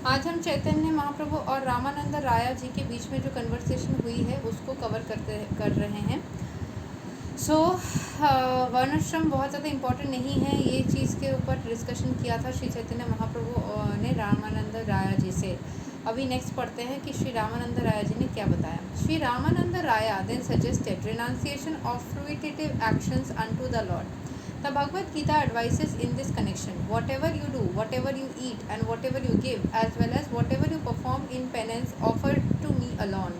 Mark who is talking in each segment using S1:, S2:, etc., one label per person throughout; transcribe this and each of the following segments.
S1: आज हम चैतन्य महाप्रभु और रामानंद राया जी के बीच में जो कन्वर्सेशन हुई है उसको कवर कर रहे हैं। वर्णाश्रम बहुत ज़्यादा इम्पोर्टेंट नहीं है, ये चीज़ के ऊपर डिस्कशन किया था श्री चैतन्य महाप्रभु ने रामानंद राया जी से। अभी नेक्स्ट पढ़ते हैं कि श्री रामानंद राया जी ने क्या बताया। Shri Ramananda Raya then suggested renunciation of fruitive actions unto the Lord. The Bhagavad Gita advises in this connection, whatever you do, whatever you eat, and whatever you give, as well as whatever you perform in penance, offer to me alone.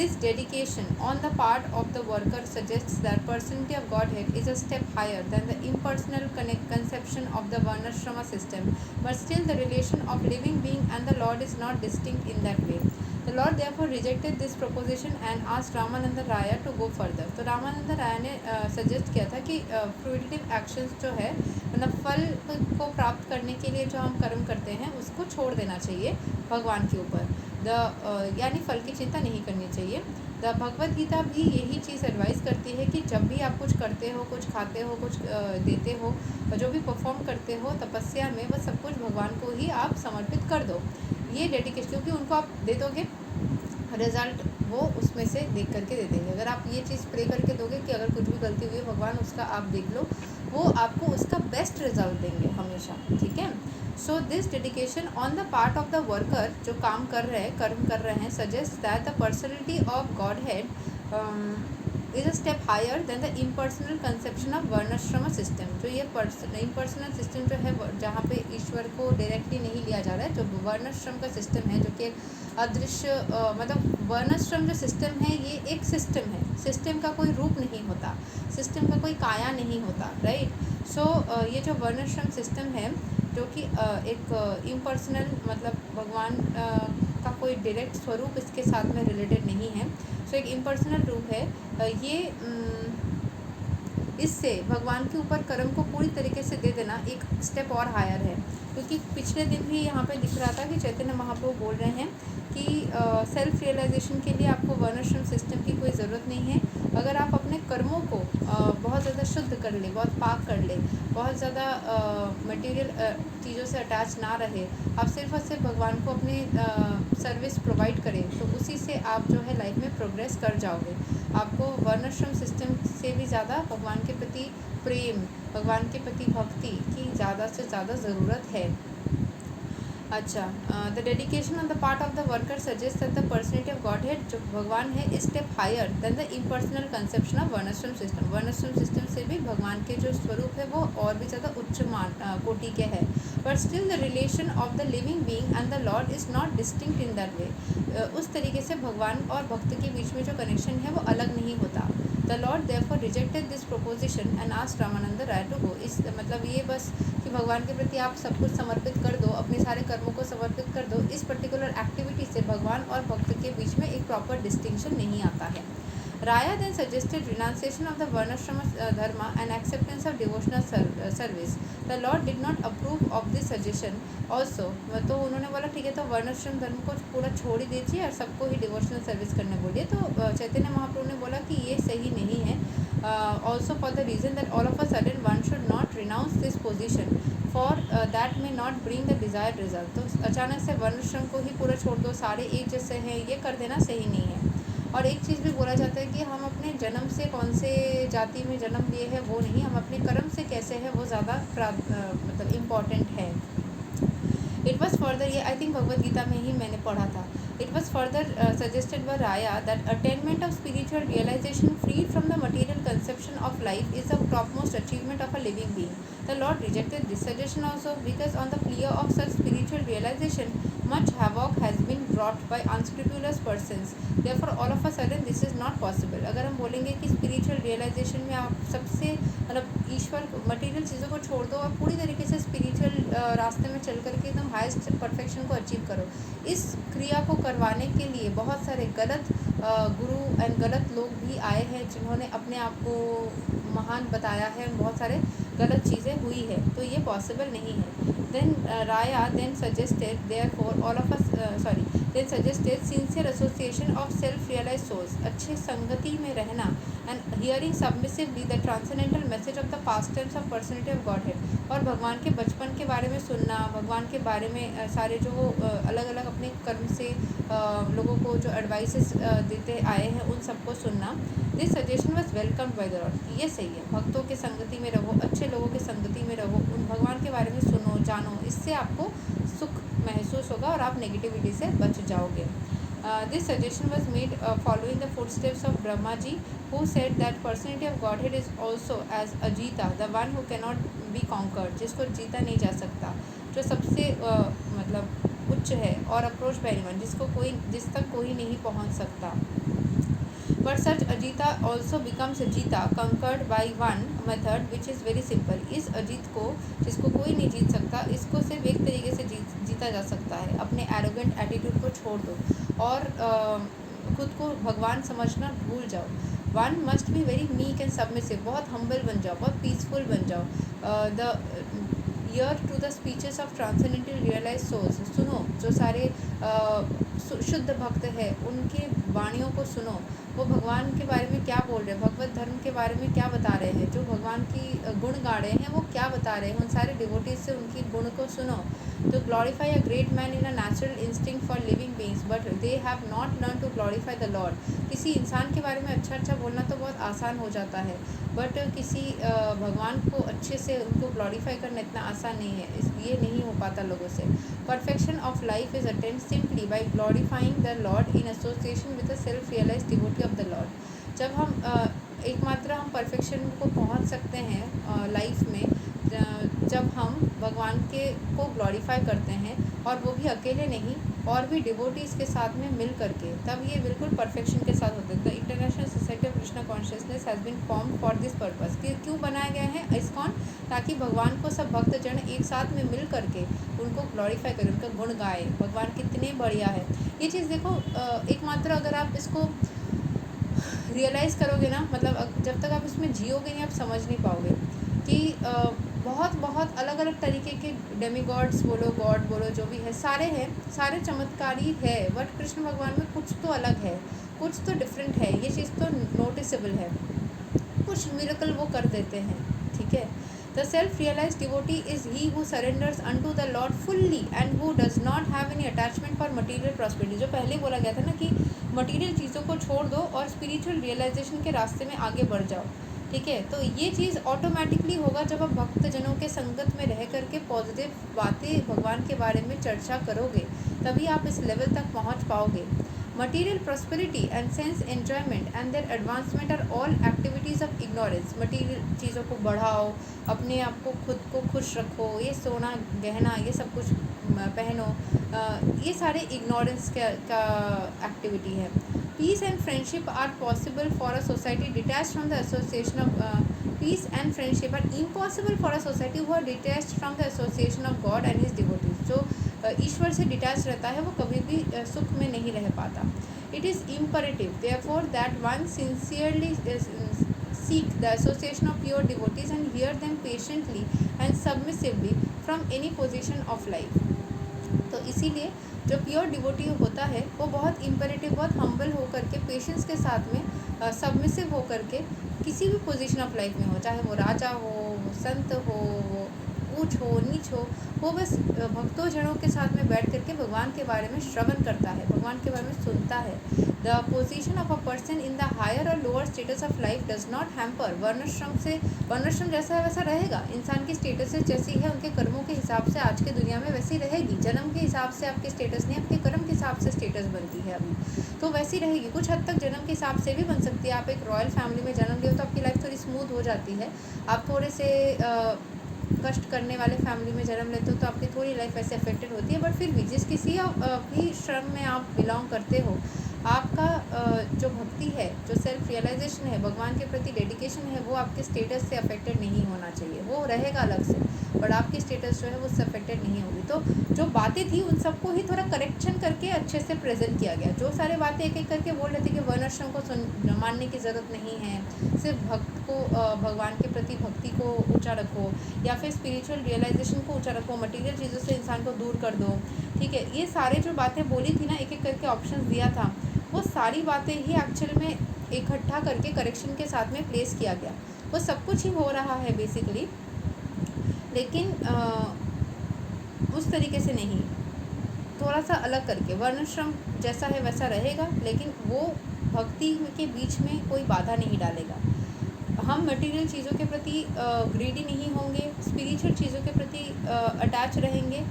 S1: This dedication on the part of the worker suggests that personality of Godhead is a step higher than the impersonal conception of the Varnashrama system, but still the relation of living being and the Lord is not distinct in that way. The Lord therefore rejected this proposition and asked Ramananda Raya to go further. तो रामानंद राय ने suggest किया था कि फ्रूटिटिव actions जो है, मतलब फल को प्राप्त करने के लिए जो हम कर्म करते हैं उसको छोड़ देना चाहिए भगवान के ऊपर, यानी फल की चिंता नहीं करनी चाहिए। द भगवद गीता भी यही चीज़ एडवाइस करती है कि जब भी आप कुछ करते हो, कुछ खाते हो, कुछ देते हो, जो भी परफॉर्म करते हो तपस्या में, वह सब कुछ भगवान को ही आप समर्पित कर दो। ये डेडिकेशन, क्योंकि उनको आप दे दोगे रिज़ल्ट वो उसमें से देख करके दे देंगे। अगर आप ये चीज़ प्रे करके दोगे कि अगर कुछ भी गलती हुई है भगवान उसका आप देख लो, वो आपको उसका बेस्ट रिजल्ट देंगे हमेशा, ठीक है। So this dedication on the part of the worker, जो काम कर रहे हैं, कर्म कर रहे हैं, suggest that the personality of Godhead is a step higher than the impersonal conception of varnashram system. जो ये इम्पर्सनल सिस्टम जो है, जहाँ पे ईश्वर को डायरेक्टली नहीं लिया जा रहा है, जो वर्णाश्रम का सिस्टम है, जो कि अदृश्य, मतलब वर्णाश्रम जो सिस्टम है ये एक सिस्टम है, सिस्टम का कोई रूप नहीं होता, सिस्टम का कोई काया नहीं होता, राइट। सो ये जो वर्णाश्रम सिस्टम है जो कि एक इम्पर्सनल, मतलब भगवान का कोई डायरेक्ट स्वरूप इसके साथ में रिलेटेड नहीं है, सो एक इम्पर्सनल रूप है। ये इससे भगवान के ऊपर कर्म को पूरी तरीके से दे देना एक स्टेप और हायर है, क्योंकि पिछले दिन भी यहाँ पे दिख रहा था कि चैतन्य महाप्रभु बोल रहे हैं कि सेल्फ रियलाइजेशन के लिए आपको वर्णाश्रम सिस्टम की कोई ज़रूरत नहीं है। अगर आप अपने कर्मों को बहुत ज़्यादा शुद्ध कर ले, बहुत पाक कर ले, बहुत ज़्यादा मटेरियल चीज़ों से अटैच ना रहे, आप सिर्फ और सिर्फ भगवान को अपनी सर्विस प्रोवाइड करें, तो उसी से आप जो है लाइफ में प्रोग्रेस कर जाओगे। आपको वर्णाश्रम सिस्टम से भी ज़्यादा भगवान के प्रति प्रेम, भगवान के प्रति भक्ति की ज़्यादा से ज़्यादा ज़रूरत है। अच्छा, the dedication on the part of the worker suggest that the personality of Godhead, जो भगवान है, is step higher than the impersonal conception of varnashram system. Varnashram system से भी भगवान के जो स्वरूप है वो और भी ज़्यादा उच्च कोटि के है, but still the relation of the living being and the Lord is not distinct in that way. उस तरीके से भगवान और भक्त के बीच में जो कनेक्शन है वो अलग नहीं होता। The Lord therefore rejected this proposition and asked Ramananda Raya to go. इस मतलब ये बस कि भगवान के प्रति आप सब कुछ समर्पित कर दो, अपने सारे कर्मों को समर्पित कर दो, इस पर्टिकुलर एक्टिविटी से भगवान और भक्त के बीच में एक प्रॉपर डिस्टिंक्शन नहीं आता है। Raya then suggested renunciation of the varnashrama dharma and acceptance of devotional service. The Lord did not approve of this suggestion also. तो उन्होंने बोला ठीक है, तो वर्णाश्रम धर्म को पूरा छोड़ ही दीजिए और सबको ही डिवोशनल सर्विस करने बोलिए। तो चैतन्य महाप्रभु ने बोला कि ये सही नहीं है। Also for the reason that all of a sudden one should not renounce this position for that may not bring the desired result. तो अचानक से वर्णाश्रम को ही पूरा छोड़ दो, सारे एक जैसे हैं, ये कर देना सही नहीं है। और एक चीज़ भी बोला जाता है कि हम अपने जन्म से कौन से जाति में जन्म लिए हैं वो नहीं, हम अपने कर्म से कैसे हैं वो ज़्यादा मतलब इम्पॉर्टेंट है। इट वॉज फर्दर, ये आई थिंक भगवद गीता में ही मैंने पढ़ा था। It was further suggested by Raya that attainment of spiritual realisation free from the material conception of life is the topmost achievement of a living being. The Lord rejected this suggestion also because on the plea of such spiritual realization, much havoc has been wrought by unscrupulous persons. Therefore, all of a sudden this is not possible. अगर हम बोलेंगे कि spiritual realization में आप सबसे मतलब ईश्वर material चीज़ों को छोड़ दो और पूरी तरीके से स्पिरिचुअल रास्ते में चल करके एकदम हाईएस्ट परफेक्शन को अचीव करो, इस क्रिया को करवाने के लिए बहुत सारे गलत गुरु एंड गलत लोग भी आए हैं जिन्होंने अपने आप को महान बताया है, बहुत सारे गलत चीज़ें हुई है, तो ये पॉसिबल नहीं है। Then Raya then suggested therefore all of us then suggested sincere association of self realize souls, अच्छे संगति में रहना and hearing submissively the transcendental message of the past tense of personality of Godhead. और भगवान के बचपन के बारे में सुनना, भगवान के बारे में सारे जो वो अलग अलग अपने कर्म से लोगों को जो एडवाइसेस देते आए हैं उन सबको सुनना। This suggestion was welcome by the Lord. ये सही है, भक्तों के संगति में रहो, अच्छे लोगों के संगति में रहो, उन भगवान के बारे में सुनो, जानो, इससे आपको सुख महसूस होगा और आप नेगेटिविटी से बच जाओगे। This suggestion was made following the footsteps of Brahmaji, who said that personality of Godhead is also as Ajita, the one who cannot be conquered, जिसको जीता नहीं जा सकता, जो सबसे मतलब उच्च है, और अप्रोच बाय एनीवन, जिस तक कोई नहीं पहुंच सकता। But such Ajita also becomes Ajita conquered by one method which is very simple. इस अजीत को, जिसको कोई नहीं जीत सकता, इसको सिर्फ एक तरीके से जीता जा सकता है। अपने एरोगेंट एटीट्यूड को छोड़ दो और खुद को भगवान समझना भूल जाओ। One must be very meek and submissive, बहुत हम्बल बन जाओ, बहुत पीसफुल बन जाओ। The ear to the speeches of transcendental realize souls, सुनो जो सारे शुद्ध भक्त है उनकी वाणियों को सुनो। वो भगवान के बारे में क्या बोल रहे हैं, भगवत धर्म के बारे में क्या बता रहे हैं, जो भगवान की गुण गा रहे हैं वो क्या बता रहे हैं, उन सारे डिवोटीज से उनकी गुण को सुनो। तो glorify a great man in a natural instinct for living beings, but they have not learn to glorify the Lord. किसी इंसान के बारे में अच्छा बोलना तो बहुत आसान हो जाता है, बट किसी भगवान को अच्छे से उनको ग्लोरीफाई करना इतना आसान नहीं है, इसलिए नहीं हो पाता लोगों से। Perfection of life is attained simply by glorifying the lord in association with the self realise devotee of the lord. जब हम एकमात्र हम परफेक्शन को पहुंच सकते हैं लाइफ में जब हम भगवान को ग्लोरीफाई करते हैं, और वो भी अकेले नहीं, और भी डिवोटीज़ के साथ में मिल करके, तब ये बिल्कुल परफेक्शन के साथ होते हैं। The International Society of Krishna Consciousness has been formed for this purpose. क्यों बनाया गया है इस्कॉन? ताकि भगवान को सब भक्तजन एक साथ में मिल करके उनको ग्लोरीफाई करें, उनका गुण गाए, भगवान कितने बढ़िया है। ये चीज़ देखो, एकमात्र अगर आप इसको रियलाइज़ करोगे ना, मतलब जब तक आप इसमें जियोगे नहीं, आप समझ नहीं पाओगे कि बहुत अलग अलग तरीके के डेमीगॉड्स बोलो, गॉड बोलो, जो भी है, सारे हैं, सारे चमत्कारी है, बट कृष्ण भगवान में कुछ तो अलग है, कुछ तो डिफरेंट है, ये चीज़ तो नोटिसेबल है, कुछ मिरेकल वो कर देते हैं, ठीक है। The self realise devotee is he who surrenders unto the lord fully and who does not have any attachment for material prosperity. जो पहले बोला गया था ना कि मटीरियल चीज़ों को छोड़ दो और स्पिरिचुअल रियलाइजेशन के रास्ते में आगे बढ़ जाओ, ठीक है। तो ये चीज़ ऑटोमेटिकली होगा जब आप भक्तजनों के संगत में रह करके पॉजिटिव बातें भगवान के बारे में चर्चा करोगे, तभी आप इस लेवल तक पहुंच पाओगे। Material prosperity and sense enjoyment and their advancement are all activities of ignorance. Material चीज़ों को बढ़ाओ, अपने आप को खुद को खुश रखो, ये सोना गहना ये सब कुछ पहनो, ये सारे इग्नोरेंस का एक्टिविटी है। Peace and friendship are possible for a society detached from the association of peace and friendship are impossible for a society who are detached from the association of God and his devotees. जो ईश्वर से detach रहता है वो कभी भी सुख में नहीं रह पाता। It is imperative therefore that one sincerely seek the association of pure devotees and hear them patiently and submissively from any position of life। तो इसीलिए जो प्योर डिवोटी होता है वो बहुत इम्परेटिव, बहुत हम्बल होकर के, पेशेंस के साथ में सबमिसिव होकर के किसी भी पोजीशन ऑफ लाइफ में हो, चाहे वो राजा हो, वो संत हो, वो ऊंच हो नीच हो, वो बस भक्तों जनों के साथ में बैठ करके भगवान के बारे में श्रवण करता है, भगवान के बारे में सुनता है। The position of a person in the higher और lower status of life does not hamper. वर्णाश्रम से, वर्णाश्रम जैसा है वैसा रहेगा, इंसान की स्टेटस जैसी है उनके कर्मों के हिसाब से आज के दुनिया में वैसी रहेगी। जन्म के हिसाब से आपकी स्टेटस नहीं, आपके कर्म के हिसाब से स्टेटस बनती है अभी, तो वैसी रहेगी। कुछ हद तक जन्म के हिसाब से भी बन सकती है। आप एक रॉयल फैमिली में जन्म लिए हो तो आपकी लाइफ थोड़ी स्मूथ हो जाती है। आप थोड़े से कष्ट करने वाले फैमिली में जन्म लेते हो तो आपकी थोड़ी लाइफ ऐसे अफेक्टेड होती है, बट फिर भी जिस किसी भी श्रम में आप बिलोंग करते हो, आपका जो भक्ति है, जो सेल्फ रियलाइजेशन है, भगवान के प्रति डेडिकेशन है, वो आपके स्टेटस से अफेक्टेड नहीं होना चाहिए। वो रहेगा अलग से, बट आपकी स्टेटस जो है वो उससे अफेक्टेड नहीं होगी। तो जो बातें थी उन सबको ही थोड़ा करेक्शन करके अच्छे से प्रेजेंट किया गया। जो सारे बातें एक एक करके बोल रहे थे कि वर्णाश्रम को मानने की ज़रूरत नहीं है, सिर्फ भक्त को भगवान के प्रति भक्ति को ऊँचा रखो, या फिर स्पिरिचुअल रियलाइजेशन को ऊँचा रखो, मटीरियल चीज़ों से इंसान को दूर कर दो, ठीक है। ये सारे जो बातें बोली थी ना, एक एक करके ऑप्शन दिया था, वो सारी बातें ही एक्चुअल में इकट्ठा करके करेक्शन के साथ में प्लेस किया गया। वो सब कुछ ही हो रहा है बेसिकली। लेकिन उस तरीके से नहीं, थोड़ा सा अलग करके। वर्णाश्रम जैसा है वैसा रहेगा, लेकिन वो भक्ति के बीच में कोई बाधा नहीं डालेगा। हम मटेरियल चीज़ों के प्रति ग्रीडी नहीं होंगे, स्पिरिचुअल चीज़ों के प्रति अटैच रहेंगे,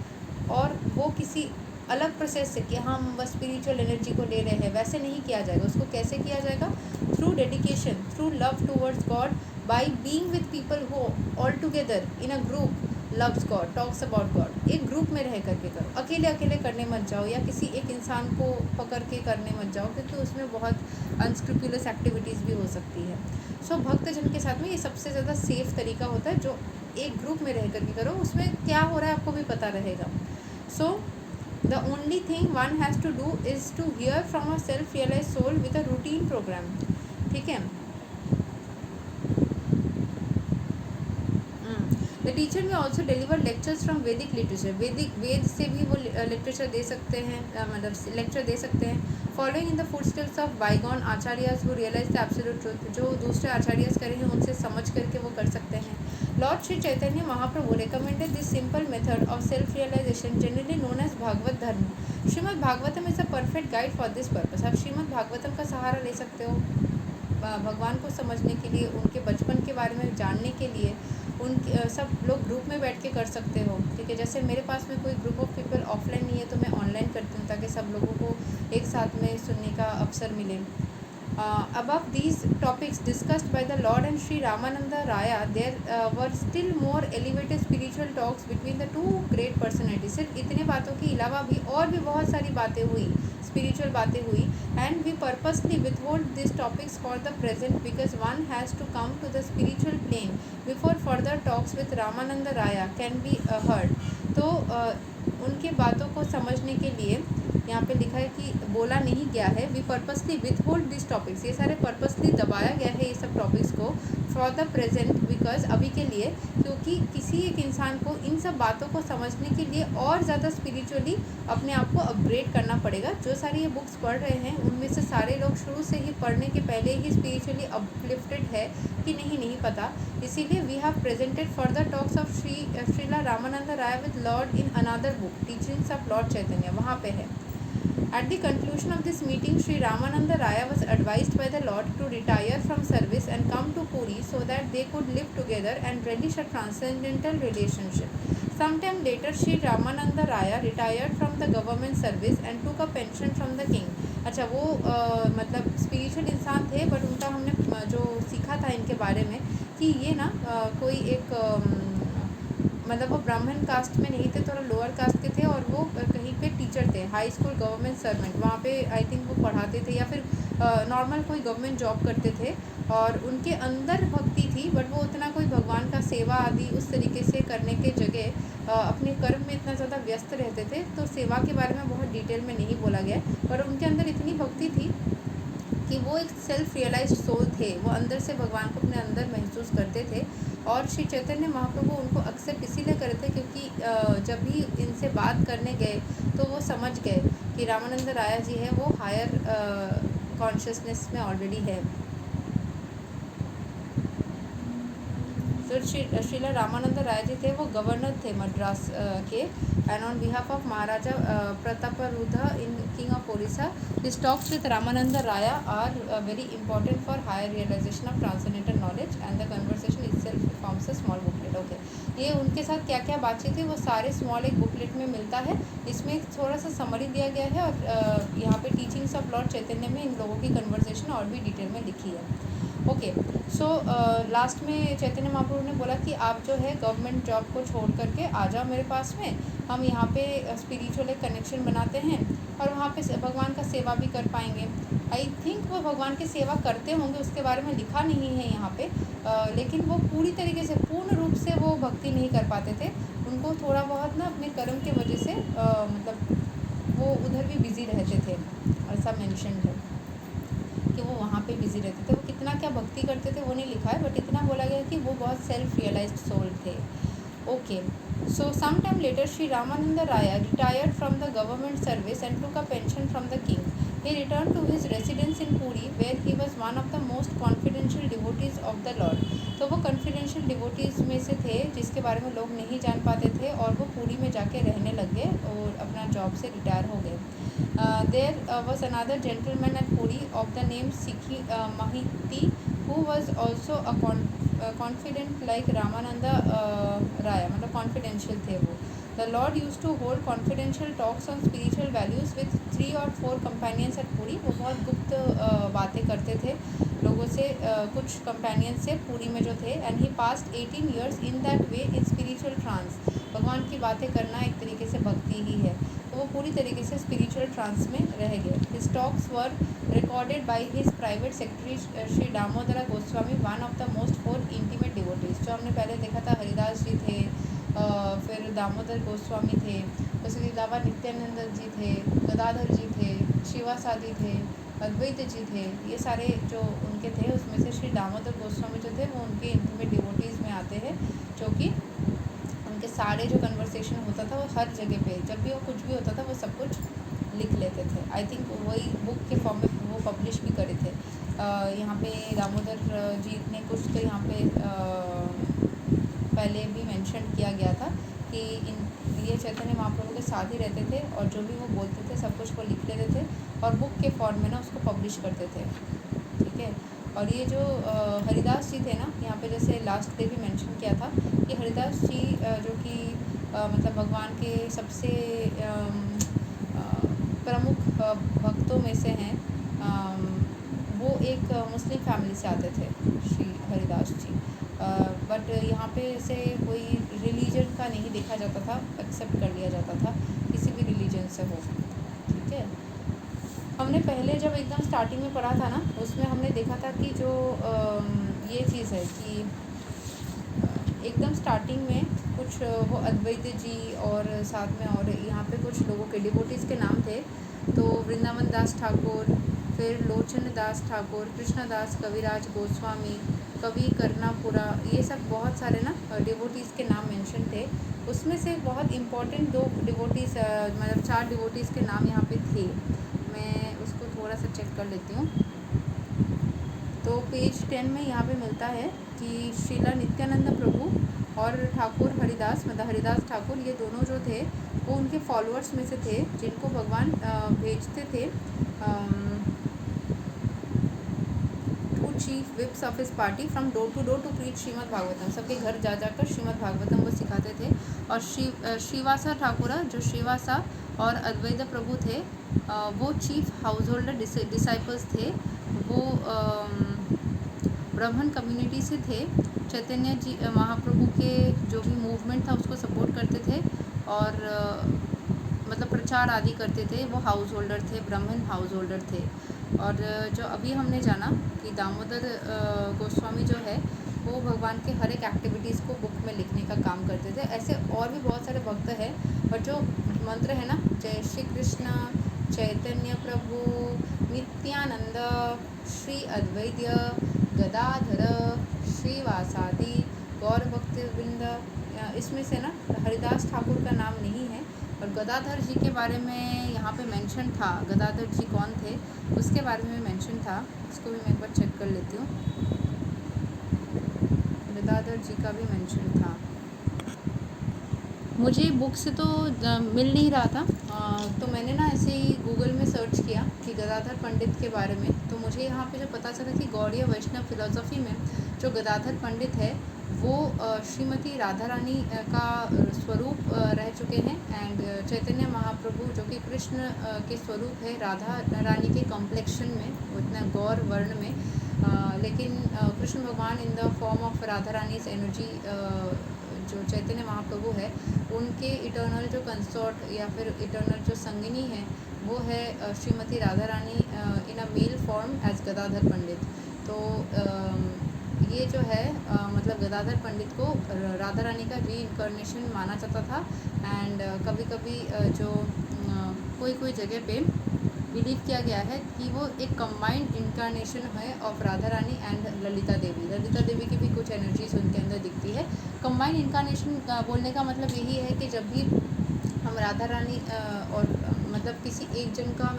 S1: और वो किसी अलग प्रोसेस से कि हम बस स्पिरिचुअल एनर्जी को ले रहे हैं वैसे नहीं किया जाएगा। उसको कैसे किया जाएगा? Through dedication, through love towards God, by being with people who all together in a group loves God, talks about God. एक ग्रुप में रह करके करो, अकेले अकेले करने मत जाओ, या किसी एक इंसान को पकड़ के करने मत जाओ, क्योंकि उसमें बहुत अनस्क्रूपुलस एक्टिविटीज़ भी हो सकती है। सो भक्तजन के साथ में ये सबसे ज़्यादा सेफ तरीका होता है, जो एक ग्रुप में रह करके करो, उसमें क्या हो रहा है आपको भी पता रहेगा। So the only thing one has to do is to hear from a self realise soul with a routine programme. ठीक है। The teacher may also deliver lectures from Vedic literature, Veda से भी वो लिटरेचर दे सकते हैं, मतलब लेक्चर दे सकते हैं। Following in the footsteps of bygone acharyas who realise the absolute truth, जो दूसरे आचार्यस करे हैं उनसे समझ करके वो कर सकते हैं। Lord Shri Chaitanya Mahaprabhu recommended this simple method of self realisation generally known as Bhagavata dharma. Shrimad Bhagavatam is a perfect guide for this purpose. आप श्रीमद् भागवतम का सहारा ले सकते हो भगवान को समझने के लिए, उनके बचपन के बारे में जानने के लिए। उनके सब लोग ग्रुप में बैठ के कर सकते हो, ठीक है। जैसे मेरे पास में कोई ग्रुप ऑफ पीपल ऑफलाइन नहीं है, तो मैं ऑनलाइन करती हूँ, ताकि सब लोगों को एक साथ में सुनने का अवसर मिले। Above these topics discussed by the Lord and Sri Ramananda Raya, there were still more elevated spiritual talks between the two great personalities. सिर्फ इतने बातों के अलावा भी और भी बहुत सारी बातें हुई, स्पिरिचुअल बातें हुई। And we purposely withhold these topics for the present because one has to come to the spiritual plane before further talks with Ramananda Raya can be heard. तो उनके बातों को समझने के लिए यहाँ पे लिखा है कि बोला नहीं गया है, we purposely withhold this topics, ये सारे पर्पसली दबाया गया है ये सब टॉपिक्स को, फॉर द प्रेजेंट बिकॉज, अभी के लिए, क्योंकि किसी एक इंसान को इन सब बातों को समझने के लिए और ज़्यादा स्पिरिचुअली अपने आप को अपग्रेड करना पड़ेगा। जो सारी ये बुक्स पढ़ रहे हैं उनमें से सारे लोग शुरू से ही पढ़ने के पहले ही स्पिरिचुअली अपलिफ्टेड है कि नहीं पता। इसीलिए we have presented further talks of Srila Ramananda Raya with Lord in another book teachings of Lord Chaitanya, वहाँ पे है। At the conclusion of this meeting, Sri Ramananda Raya was advised by the Lord to retire from service and come to Puri so that they could live together and relish a transcendental relationship. Sometime later, Sri Ramananda Raya retired from the government service and took a pension from the king. अच्छा, वो मतलब spiritual इंसान थे, but उनका हमने जो सीखा था इनके बारे में कि ये ना कोई एक मतलब वो ब्राह्मण कास्ट में नहीं थे, थोड़ा लोअर कास्ट के थे, और वो कहीं पे टीचर थे, हाई स्कूल गवर्नमेंट सर्वेंट, वहाँ पे आई थिंक वो पढ़ाते थे, या फिर नॉर्मल कोई गवर्नमेंट जॉब करते थे। और उनके अंदर भक्ति थी, बट वो उतना कोई भगवान का सेवा आदि उस तरीके से करने के जगह अपने कर्म में इतना ज़्यादा व्यस्त रहते थे, तो सेवा के बारे में बहुत डिटेल में नहीं बोला गया। पर उनके अंदर इतनी भक्ति थी कि वो एक सेल्फ रियलाइज्ड सोल थे, वो अंदर से भगवान को अपने अंदर महसूस करते थे। और श्री चैतन्य महाप्रभु उनको एक्सेप्ट इसीलिए करे थे क्योंकि जब भी इनसे बात करने गए तो वो समझ गए कि रामानंद राया जी है वो हायर कॉन्शियसनेस में ऑलरेडी है। तो श्रीला रामानंद राय जी थे वो गवर्नर थे मद्रास के, and on behalf of Maharaja Prataparudra in king of Odisha, this talks with Ramananda Raya are very important for higher realisation of transcendental knowledge and the conversation itself forms a small booklet. Okay, ये उनके साथ क्या क्या बातचीत थी वो सारे स्मॉल एक बुकलेट में मिलता है। इसमें थोड़ा सा समरी दिया गया है, और यहाँ पे टीचिंग्स ऑफ लॉर्ड चैतन्य में इन लोगों की कन्वर्सेशन और भी डिटेल में लिखी है। ओके, सो लास्ट में चैतन्य महाप्रभु ने बोला कि आप जो है गवर्नमेंट जॉब को छोड़ करके आ जाओ मेरे पास में, हम यहाँ पे स्पिरिचुअल एक कनेक्शन बनाते हैं और वहाँ पे भगवान का सेवा भी कर पाएंगे। आई थिंक वो भगवान की सेवा करते होंगे, उसके बारे में लिखा नहीं है यहाँ पे, लेकिन वो पूरी तरीके से पूर्ण रूप से वो भक्ति नहीं कर पाते थे। उनको थोड़ा बहुत ना अपने कर्म की वजह से मतलब वो उधर भी बिज़ी रहते थे, ऐसा मेंशन है कि वो वहाँ पे बिज़ी रहते थे। वो कितना क्या भक्ति करते थे वो नहीं लिखा है, बट इतना बोला गया कि वो बहुत सेल्फ रियलाइज्ड सोल थे। Okay, So sometime later, Sri Ramananda Raya retired from the government service and took a pension from the king. He returned to his residence in Puri, where he was one of the most confidential devotees of the Lord. तो वो confidential devotees में से थे जिसके बारे में लोग नहीं जान पाते थे, और वो पुरी में जाके रहने लग गए और अपना जॉब से रिटायर हो गए. There was another gentleman at Puri of the name Sikhi Mahiti, who was also a confident like Ramananda Raya, मतलब confidential थे वो. The Lord used to hold confidential talks on spiritual values with 3 or 4 companions at Puri. वो बहुत गुप्त बातें करते थे लोगों से, कुछ companions से पुरी में जो थे. And he passed 18 years in that way in spiritual trance. भगवान की बातें करना एक तरीके से भक्ति ही है, तो वो पूरी तरीके से स्पिरिचुअल ट्रांस में रह गए. His talks were recorded by his private secretary Shri Damodar Goswami, one of the most 4 intimate devotees. जो हमने पहले देखा था, हरिदास जी थे, फिर दामोदर गोस्वामी थे, उसके अलावा नित्यानंद जी थे, गदाधर जी थे, शिवासादि थे, अद्वैत जी थे. ये सारे जो उनके थे, उसमें से श्री दामोदर गोस्वामी जो थे वो उनके इंटीमेट डिवोटीज़ में आते हैं, जो कि उनके सारे जो कन्वर्सेशन होता था वो हर जगह पे, जब भी वो कुछ भी होता था वो सब कुछ लिख लेते थे. आई थिंक वही बुक के फॉर्म में वो पब्लिश भी करे थे. यहाँ पे दामोदर जी ने कुछ तो यहाँ पे पहले भी मेंशन किया गया था कि ये चैतन्य महाप्रभु के साथ ही रहते थे, और जो भी वो बोलते थे सब कुछ वो लिख लेते थे और बुक के फॉर्म में ना उसको पब्लिश करते थे. ठीक है. और ये जो हरिदास जी थे ना, यहाँ पे जैसे लास्ट डे भी मेंशन किया था कि हरिदास जी जो कि मतलब भगवान के सबसे प्रमुख भक्तों में से हैं, वो एक मुस्लिम फैमिली से आते थे श्री हरिदास जी. बट यहाँ पे से कोई रिलीजन का नहीं देखा जाता था, एक्सेप्ट कर लिया जाता था किसी भी रिलीजन से हो. ठीक है. हमने पहले जब एकदम स्टार्टिंग में पढ़ा था ना, उसमें हमने देखा था कि जो ये चीज़ है कि एकदम स्टार्टिंग में कुछ वो अद्वैत जी और साथ में और यहाँ पे कुछ लोगों के डिवोटीज़ के नाम थे. तो वृंदावन दास ठाकुर, फिर लोचन दास ठाकुर, कृष्णदास कविराज गोस्वामी, कवि करनापुरा, ये सब बहुत सारे ना डिवोटीज़ के नाम मेंशन थे. उसमें से बहुत इम्पोर्टेंट 2 डिवोटीज़, मतलब 4 डिवोटीज़ के नाम यहाँ पे थे. मैं उसको थोड़ा सा चेक कर लेती हूँ. तो पेज 10 में यहाँ पे मिलता है कि श्रीला नित्यानंद प्रभु और ठाकुर हरिदास, मतलब हरिदास ठाकुर, ये दोनों जो थे वो उनके फॉलोअर्स में से थे, जिनको भगवान भेजते थे to chief whips of his party from door to door to preach Srimad Bhagavatam. सबके घर जा जाकर श्रीमद् भागवतम वो सिखाते थे. और श्रीवासा ठाकुरा, जो श्रीवासा और अद्वैत प्रभु थे, वो चीफ हाउस होल्डर डिसाइपल्स थे. वो ब्राह्मण कम्युनिटी से थे. चैतन्य जी महाप्रभु के जो भी मूवमेंट था उसको सपोर्ट करते थे और मतलब प्रचार आदि करते थे. वो हाउस होल्डर थे, ब्राह्मण हाउस होल्डर थे. और जो अभी हमने जाना कि दामोदर गोस्वामी जो है वो भगवान के हर एक एक्टिविटीज़ को बुक में लिखने का काम करते थे. ऐसे और भी बहुत सारे भक्त हैं, और जो मंत्र है ना, जय श्री कृष्ण चैतन्य प्रभु नित्यानंद श्री अद्वैत गदाधर श्रीवासादि गौर भक्तवृंद, इसमें से ना हरिदास ठाकुर का नाम नहीं है. और गदाधर जी के बारे में यहाँ पे मेंशन था. गदाधर जी कौन थे उसके बारे में मेंशन था, इसको भी मैं एक बार चेक कर लेती हूँ. गदाधर जी का भी मेंशन था. मुझे बुक से तो मिल नहीं रहा था, तो मैंने ना ऐसे ही गूगल में सर्च किया कि गदाधर पंडित के बारे में. तो मुझे यहाँ पे जो पता चला कि गौड़ीय वैष्णव फिलोसफी में जो गदाधर पंडित है वो श्रीमती राधा रानी का स्वरूप रह चुके हैं. एंड चैतन्य महाप्रभु जो कि कृष्ण के स्वरूप है, राधा रानी के कॉम्प्लेक्शन में, उतना गौर वर्ण में, लेकिन कृष्ण भगवान in the form of Radha Rani's energy, जो चैतन्य महाप्रभु है उनके इटर्नल जो कंसोर्ट या फिर इटर्नल जो संगिनी है वो है श्रीमती राधा रानी इन अ मेल फॉर्म एज गदाधर पंडित. तो ये जो है मतलब गदाधर पंडित को राधा रानी का रीइंकर्नेशन माना जाता था. एंड कभी कभी जो कोई जगह पे बिलीव किया गया है कि वो एक कंबाइंड इनकारनेशन है ऑफ राधा रानी एंड ललिता देवी। ललिता देवी की भी कुछ एनर्जीज उनके अंदर दिखती है। कंबाइंड इनकारनेशन बोलने का मतलब यही है कि जब भी हम राधा रानी और मतलब किसी एक जन का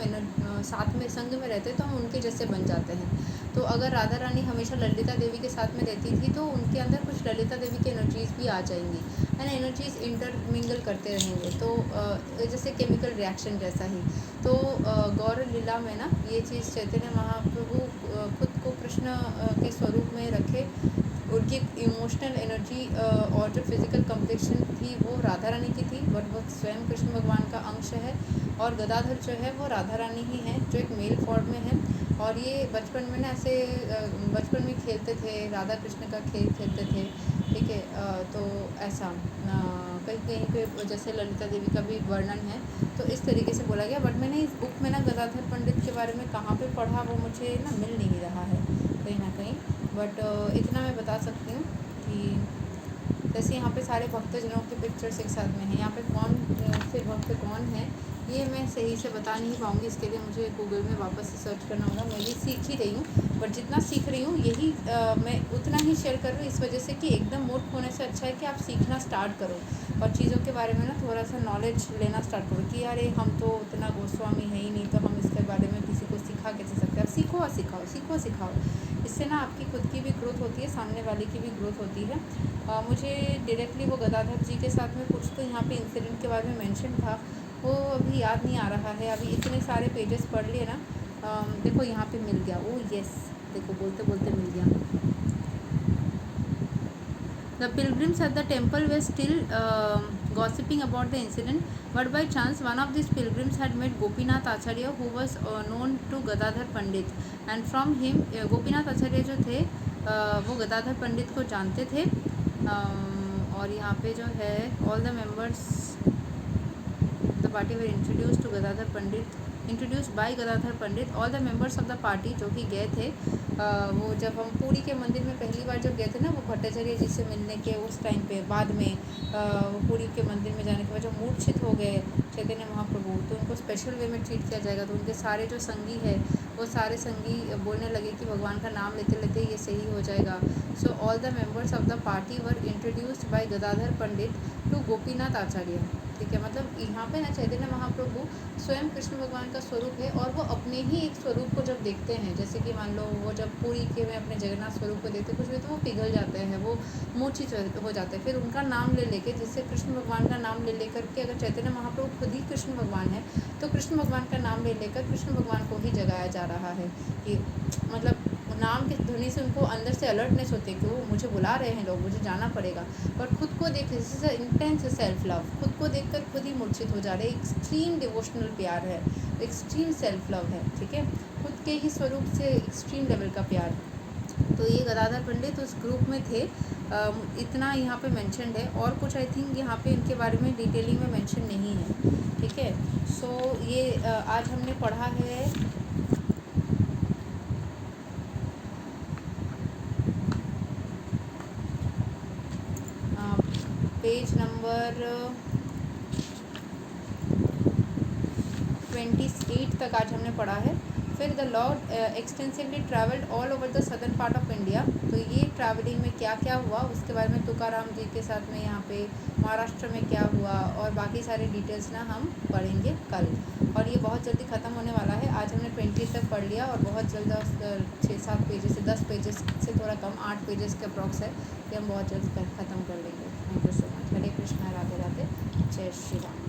S1: साथ में संग में रहते तो हम उनके जैसे बन जाते हैं। तो अगर राधा रानी हमेशा ललिता देवी के साथ में रहती थी तो उनके अंदर कुछ ललिता देवी की एनर्जीज भी आ जाएंगी, है ना, एनर्जीज इंटरमिंगल करते रहेंगे, तो जैसे केमिकल रिएक्शन जैसा ही। तो गौर लीला में ना ये चीज़ चैतन्य महाप्रभु खुद को कृष्ण के स्वरूप में रखे, उनकी इमोशनल एनर्जी और जो फिज़िकल कम्प्लेक्शन थी वो राधा रानी की थी, बट वो स्वयं कृष्ण भगवान का अंश है। और गदाधर जो है वो राधा रानी ही है, जो एक मेल फॉर्म में है। और ये बचपन में ना ऐसे बचपन में खेलते थे, राधा कृष्ण का खेल खेलते थे, ठीक है। तो ऐसा कहीं कहीं पे जैसे ललिता देवी का भी वर्णन है, तो इस तरीके से बोला गया। बट मैंने इस बुक में ना गदाधर पंडित के बारे में कहाँ पे पढ़ा वो मुझे ना मिल नहीं रहा है कहीं ना कहीं। बट इतना मैं बता सकती हूँ कि जैसे यहाँ पे सारे भक्तजनों के पिक्चर्स एक साथ में हैं। यहाँ पे कौन से भक्त कौन है ये मैं सही से बता नहीं पाऊँगी, इसके लिए मुझे गूगल में वापस से सर्च करना होगा। मैं भी सीख ही रही हूँ, बट जितना सीख रही हूँ यही मैं उतना ही शेयर कर रही हूँ, इस वजह से कि एकदम मूर्ख होने से अच्छा है कि आप सीखना स्टार्ट करो और चीज़ों के बारे में ना थोड़ा सा नॉलेज लेना स्टार्ट करो कि अरे हम तो उतना गोस्वामी है ही नहीं, तो हम इसके बारे में किसी को सिखा कैसे सकते हैं। आप सीखो और सिखाओ, सीखो सिखाओ, इससे ना आपकी खुद की भी ग्रोथ होती है, सामने वाले की भी ग्रोथ होती है। मुझे डायरेक्टली वो गदाधर जी के साथ में कुछ तो यहाँ पे इंसिडेंट के बारे में मेंशन था, वो अभी याद नहीं आ रहा है। अभी इतने सारे पेजेस पढ़ लिए ना। देखो यहाँ पे मिल गया, ओ यस, देखो बोलते बोलते मिल गया। The pilgrims at the temple were still gossiping about the incident, but by chance one of these pilgrims had met Gopinath Acharya, who was known to Gadadhar Pandit, and from him Gopinath Acharya जो थे वो गदाधर पंडित को जानते थे। और यहाँ पे जो है all the members the party were introduced by Gadadhar Pandit। all the members of the party जो कि गए थे वो जब हम पुरी के मंदिर में पहली बार जब गए थे ना, वो भट्टाचार्य जी से मिलने के उस टाइम पे बाद में वो पुरी के मंदिर में जाने के बाद जब मूर्छित हो गए चैतन्य महाप्रभु, तो उनको स्पेशल वे में ट्रीट किया जाएगा। तो उनके सारे जो संगी है वो सारे संगी बोलने लगे कि भगवान का नाम लेते लेते ये सही हो जाएगा। So all the members of the party were introduced by Gadadhar Pandit to Gopinath Acharya. ठीक है, मतलब यहाँ पे ना चैतन्य महाप्रभु स्वयं कृष्ण भगवान का स्वरूप है और वो अपने ही एक स्वरूप को जब देखते हैं, जैसे कि मान लो वो जब पूरी के में अपने जगन्नाथ स्वरूप को देखते कुछ भी, तो वो पिघल जाते हैं, वो मूर्छित हो जाते हैं। फिर उनका नाम ले लेके, जिससे कृष्ण भगवान का नाम ले लेकर के, अगर चैतन्य महाप्रभु खुद ही कृष्ण भगवान है तो कृष्ण भगवान का नाम ले लेकर कृष्ण भगवान को ही जगाया जा रहा है। कि मतलब नाम की ध्वनि से उनको अंदर से अलर्टनेस होती है कि वो मुझे बुला रहे हैं लोग, मुझे जाना पड़ेगा। पर खुद को देख, this is intense self love, खुद को देखकर खुद ही मूर्छित हो जा रहे। एक्सट्रीम डिवोशनल प्यार है, एक्सट्रीम सेल्फ लव है, ठीक है, खुद के ही स्वरूप से एक्सट्रीम लेवल का प्यार। तो ये गदाधर पंडित उस ग्रुप में थे। इतना यहाँ पे मेंशनड है, और कुछ आई थिंक यहाँ पे इनके बारे में डिटेलिंग में मेंशन नहीं है, ठीक है। सो ये आज हमने पढ़ा है पेज नंबर 28 तक आज हमने पढ़ा है। फिर the Lord extensively travelled all over the southern part of India. तो ये ट्रैवलिंग में क्या क्या हुआ उसके बारे में तुकाराम जी के साथ में यहाँ पे महाराष्ट्र में क्या हुआ और बाकी सारी डिटेल्स ना हम पढ़ेंगे कल। और ये बहुत जल्दी ख़त्म होने वाला है। आज हमने 20 तक पढ़ लिया और बहुत जल्द 6-7 पेजेस से 10 पेजेस से थोड़ा कम 8 पेजेस के अप्रॉक्स है कि हम बहुत जल्द ख़त्म कर लेंगे। Thank you so much. Hare Krishna, Radhe Radhe, जय श्री राम।